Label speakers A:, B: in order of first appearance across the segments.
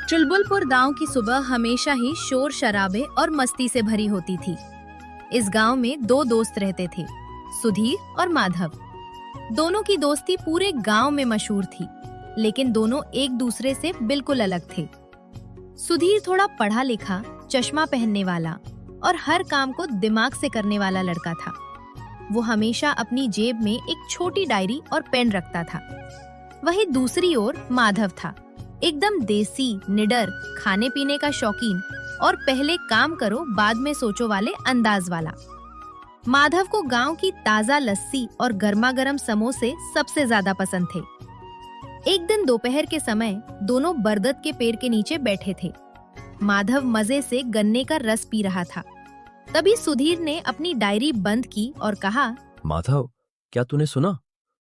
A: चुलबुलपुर गांव की सुबह हमेशा ही शोर शराबे और मस्ती से भरी होती थी। इस गांव में दो दोस्त रहते थे, सुधीर और माधव। दोनों की दोस्ती पूरे गांव में मशहूर थी, लेकिन दोनों एक दूसरे से बिल्कुल अलग थे। सुधीर थोड़ा पढ़ा लिखा, चश्मा पहनने वाला और हर काम को दिमाग से करने वाला लड़का था। वो हमेशा अपनी जेब में एक छोटी डायरी और पेन रखता था। वहीं दूसरी ओर माधव था, एकदम देसी, निडर, खाने पीने का शौकीन और पहले काम करो बाद में सोचो वाले अंदाज वाला। माधव को गांव की ताजा लस्सी और गर्मा गर्म समोसे सबसे ज्यादा पसंद थे। एक दिन दोपहर के समय दोनों बरगद के पेड़ के नीचे बैठे थे। माधव मजे से गन्ने का रस पी रहा था। तभी सुधीर ने अपनी डायरी बंद की और कहा,
B: माधव, क्या तूने सुना?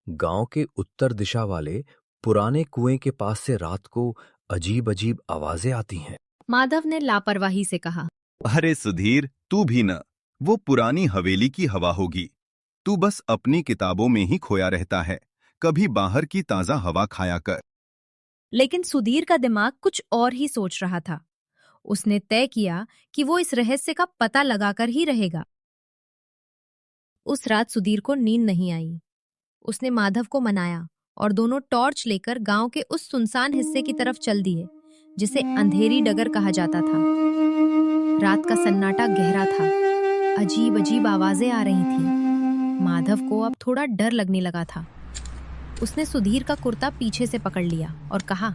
B: गांव के उत्तर दिशा वाले पुराने कुएं के पास से रात को अजीब अजीब आवाजें आती हैं।
A: माधव ने लापरवाही से कहा,
C: अरे सुधीर, तू भी न, वो पुरानी हवेली की हवा होगी। तू बस अपनी किताबों में ही खोया रहता है, कभी बाहर की ताजा हवा खाया कर।
A: लेकिन सुधीर का दिमाग कुछ और ही सोच रहा था। उसने तय किया कि वो इस रहस्य का पता लगाकर ही रहेगा। उस रात सुधीर को नींद नहीं आई। उसने माधव को मनाया और दोनों टॉर्च लेकर गांव के उस सुनसान हिस्से की तरफ चल दिए, जिसे अंधेरी डगर कहा जाता था। रात का सन्नाटा गहरा था, अजीब अजीब आवाजें आ रही थीं। माधव को अब थोड़ा डर लगने लगा था। उसने सुधीर का कुर्ता पीछे से पकड़ लिया और कहा,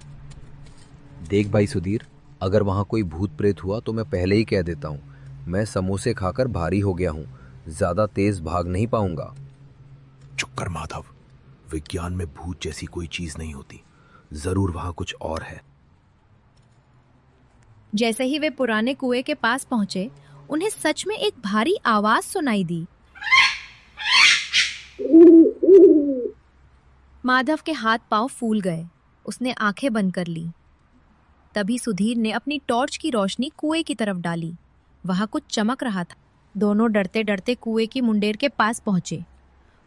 B: देख भाई सुधीर, अगर वहां कोई भूत प्रेत हुआ तो मैं पहले ही कह देता हूँ। मैं समोसे खाकर भारी हो गया हूँ, ज्यादा तेज भाग नहीं पाऊंगा।
D: चुप कर माधव, विज्ञान में भूत जैसी कोई चीज नहीं होती। जरूर वहां कुछ और है।
A: जैसे ही वे पुराने कुएं के पास पहुंचे, उन्हें सच में एक भारी आवाज सुनाई दी। माधव के हाथ पांव फूल गए। उसने आंखें बंद कर ली। तभी सुधीर ने अपनी टॉर्च की रोशनी कुएं की तरफ डाली। वहां कुछ चमक रहा था। दोनों डरते डरते कुएं की मुंडेर के पास पहुंचे।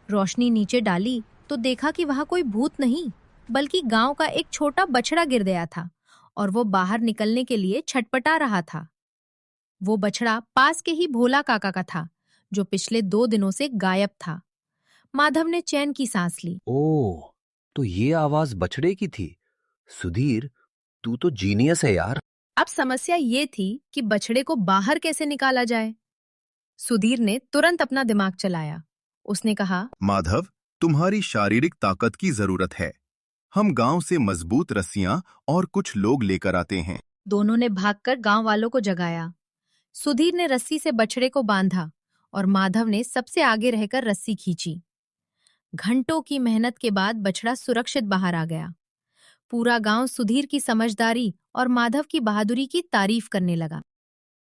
A: रोशनी नीचे डाली तो देखा कि वहां कोई भूत नहीं, बल्कि गांव का एक छोटा बछड़ा गिर गया था और वो बाहर निकलने के लिए छटपटा रहा था। वो बछड़ा पास के ही भोला काका का था, जो पिछले 2 दिनों से गायब था। माधव ने चैन की सांस ली।
B: ओह, तो ये आवाज बछड़े की थी। सुधीर, तू तो जीनियस है यार।
A: अब समस्या ये थी कि बछड़े को बाहर कैसे निकाला जाए। सुधीर ने तुरंत अपना दिमाग चलाया। उसने कहा,
C: माधव, तुम्हारी शारीरिक ताकत की जरूरत है। हम गांव से मजबूत रस्सियां और कुछ लोग लेकर आते हैं।
A: दोनों ने भागकर गांव वालों को जगाया। सुधीर ने रस्सी से बछड़े को बांधा और माधव ने सबसे आगे रहकर रस्सी खींची। घंटों की मेहनत के बाद बछड़ा सुरक्षित बाहर आ गया। पूरा गांव सुधीर की समझदारी और माधव की बहादुरी की तारीफ करने लगा।